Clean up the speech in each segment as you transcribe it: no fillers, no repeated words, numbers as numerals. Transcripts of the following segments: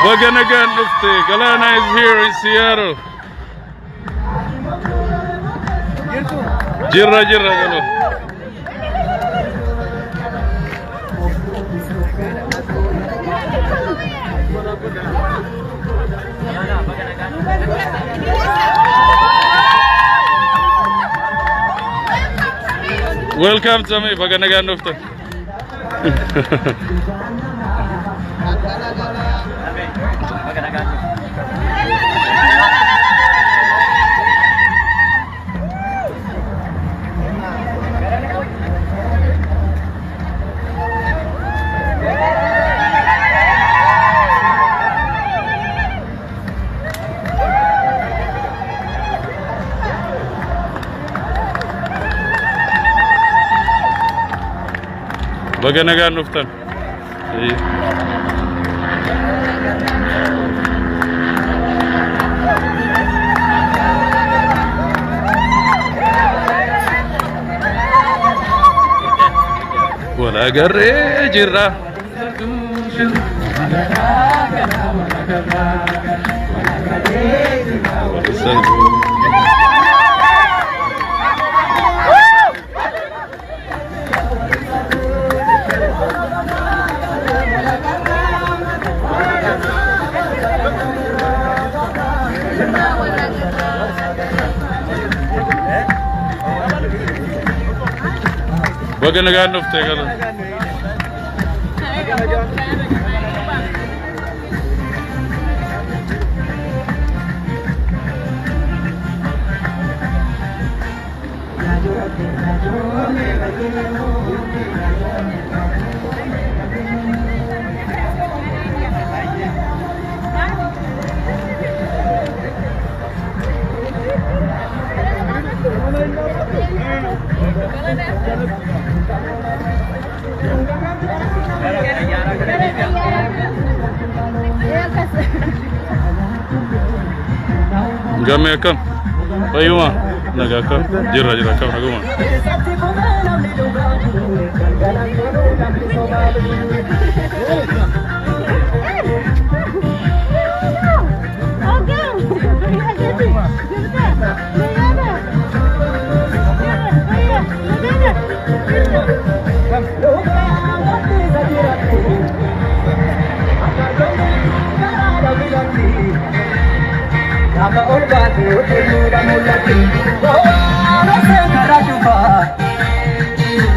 Baganagan Ufte. Galana is here in Seattle. Jirra galo. Welcome to me, Baganagan Ufte. Baganagan Ufte. Wala gare jirra. Baganagan Ufte galo. Game kam, payuma, naga kam, jirra kam naguma.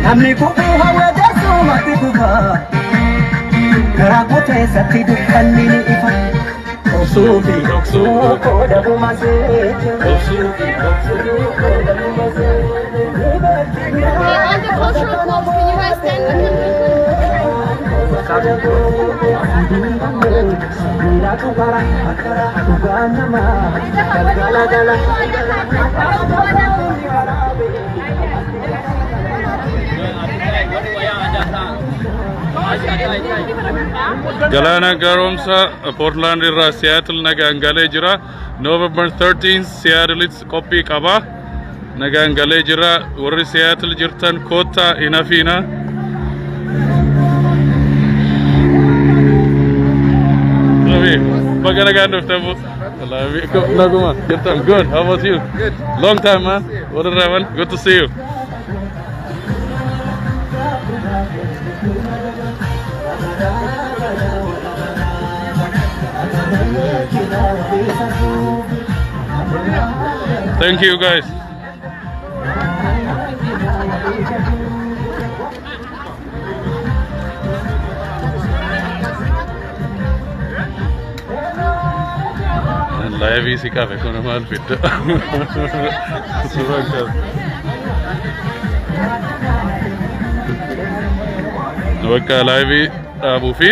Namni kuku hawa jasu mati kuba Keraku tesati dukani ni ifa Oksubi, oksubi, koda bumase Oksubi, oksubi, koda bumase On the cultural clubs, can you guys stand Galana Garomsa, Portland irra Seattle nagangale jira. November 13th Seattle it's copy kaba. Nagangale jira. Warri Seattle jirtan kota inafina. Baganagan Ufte. Naguma. Jirtan good. How about you? Good. Long time, man. What is that? Good to see you. Thank you guys. Live isi kafe kono mal fit. Waka live Abu Fi.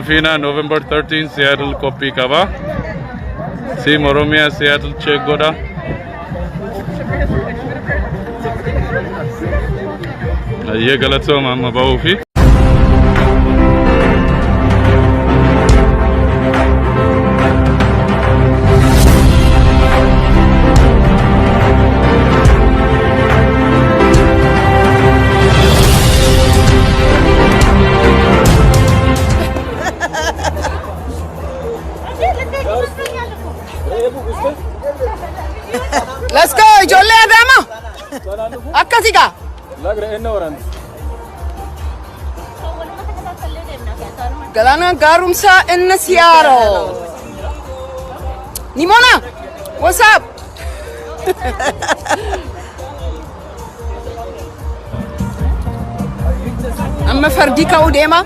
Fina November 13th Seattle copy kaba. See Moromia Seattle check goda. ये गलत सो मामा बाबू फिर Let's go, ijoollee Adaama. Akkasi gaa. Galaana gaarumsaa inni siyaaroo. Nimona, what's up? Amma fardi ka'uu deema.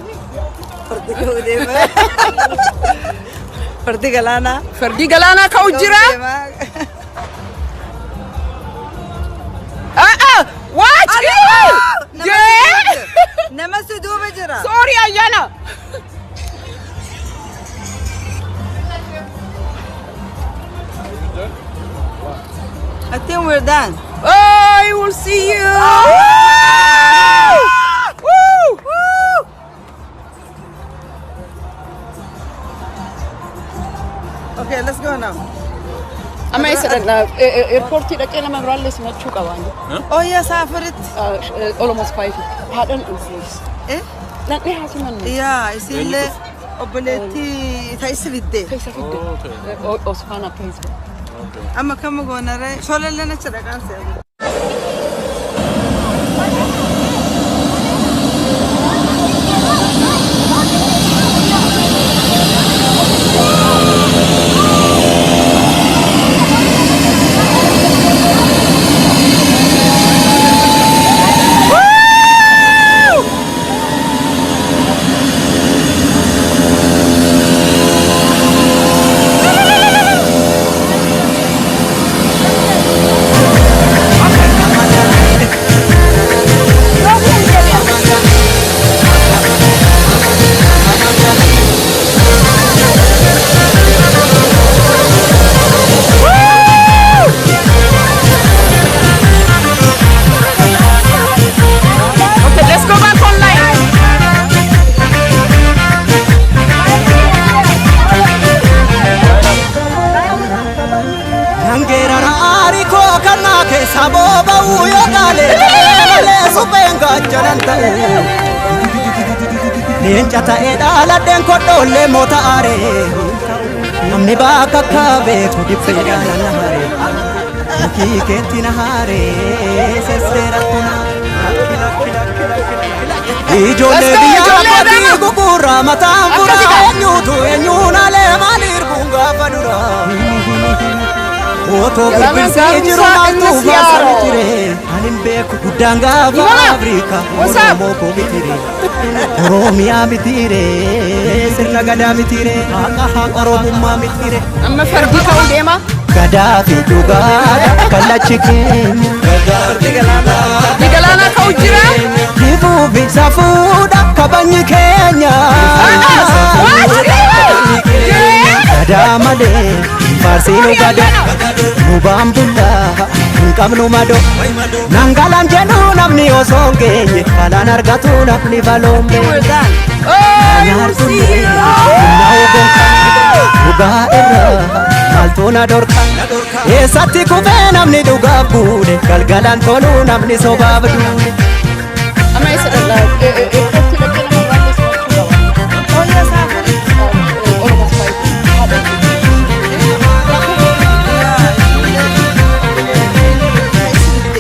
Fardi galaana. Fardi galaana ka'uu jira. Watch you! Yeah! Nama si duuba jira. Sorry, Ayana. I think we're done. I will see you. Woo! Woo! Okay, let's go now. Amma isa airport dhaqee nama biraallee simachuu qabaani. Oh yes, Safarit. Almost 5. Haadhan dhufuus. Dhaqee haasimannu. Yeah, isillee obboleetti taa'isa fiddee. Keessa fidde. Osfaana keessa. Amma kama goonaree sholallee nacha dhaqaan se'amu. Leenca ta'ee dhaaladheen kodhoollee moota aaree namni bakka akka beeku dhibbee dhaalana haree mukii keetti na haree sesseerattu na ijoollee biyyaa fatii gugurraa mataan furaa eenyuutu eenyuun alee maaliir gaafa duraa Otoo gurbirsee jiru maaltu baasara ture anin beeku guddaan gaafa Afrikaa Oromoo koo mitire Oromiyaa mitire sirna gadaa mitire haqa Oromummaa mitire Amma fardi ka'uu deema. Gadaa fi dhugaadha kallachi keenya Fardi galaana ka'uu jira. Dibuu fi safuudha kabajni keenya Gadaa malee Farsinu gada Mubaan bullaa Hinqabnu mado Nangalaan jedhu namni osoo hin geenye Balaan argatu namni baloombe I will see you. Dhugaa irraa maaltu na dorka Eessatti kufee namni dhugaaf buune Galgalaan toluu namni sobaaf duune Amma isa airport dhaqee nama biraallee simachuu qabaani. Oh yes, Safarit. Almost 5. Haadhan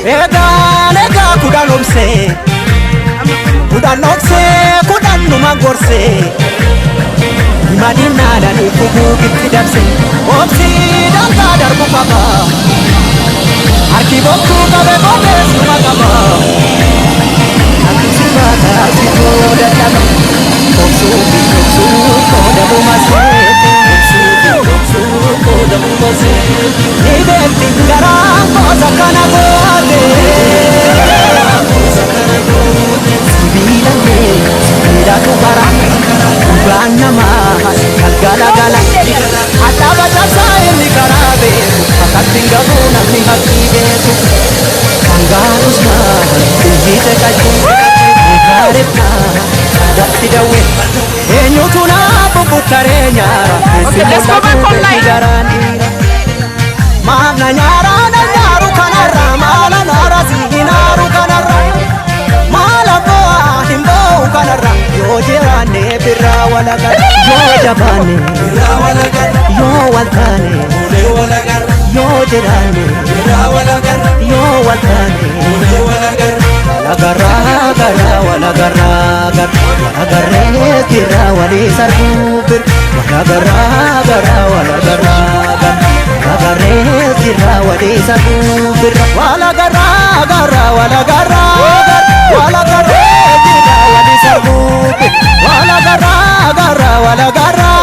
Egaa kudhan obsee kudhan numa gorsee madinaadhaan kukuugitti dabse obsii dangaa darbu qaba harki bokkuu qabe bobeessuma qaba harki sibaata situu dadhaba obsuu fi obsuu qoodamuma seete obsuu fi obsuu qoodamuma seete ni beekti garaan koosa kana goote sibiilatu bara dhugaan namaa galgala adaba cabsaa inni karaa beeku akkatti hin gabuu namni haqqii beeku kangaarus maa biyyiite qachuu gaarettaa datti dawwe eenyutu naa bubbuttaree nyaara keessi mul'atu garaan dhiira maaf na nyaaraa na nyaaru kanarraa maala naara si hinaaru kanarraa maala bo'aa hin bo'u kanarraa yoo jiraanne birraa walagar yoo jabaanne birraa walagar yoo waltaane yoo jiraanne yoo wal taane walagarraa garraa walagarraa garraa walagarree jirraa walii sarbuu bir walagarraa garraa walagarraa garraa walagarree jirraa walii sarbuu bir walagarraa garraa walagarraa garraa walagarree jirraa walii sarbuu bir walagarraa garraa walagarraa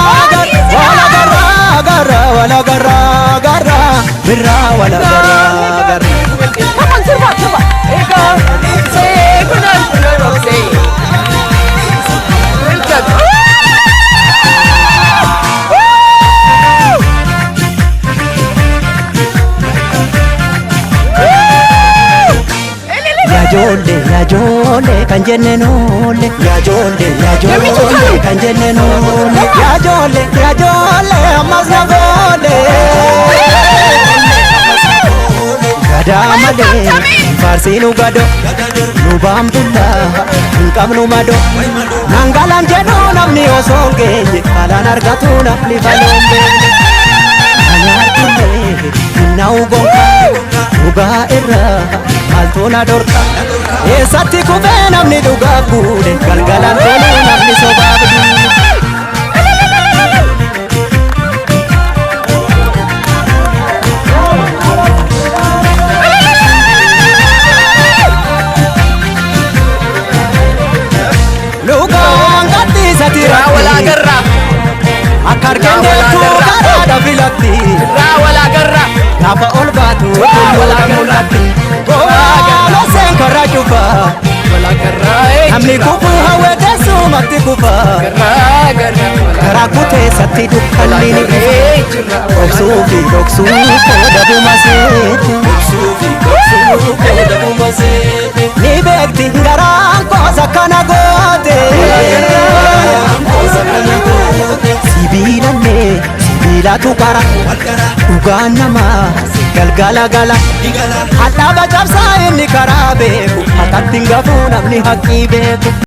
garraa walagarraa garraa birraa walagarraa garraa. Come on, Silva, Silva. There you go. Say good night, good night, say. Well done. Ya jole kan jenne nole ya jole kan jenne nole ya jole amas na gole gada male farsinu gado nu bambulla kamnu mado nangalan jedhu namni osonge kalan argatu namni falombe anyartulle nau gonka uga irra altona dorka esatti kube namni duga bude galgalan tolu namni sobabdu luka angati satira wala garra akar kende tu garada filati wala garra Napa olbatu wala garrati wala sen karajufa wala garra namni kufu hawe desu mati kufa garra karakute satti dukkanni ni oksufi kodabu masete ni bekti ngaran kosa kana gote sibilanne bila tukara ugaan namaa galgala gala hadhaaba cabsaa inni karaa beeku hatatti hin gafuu namni haqqii beeku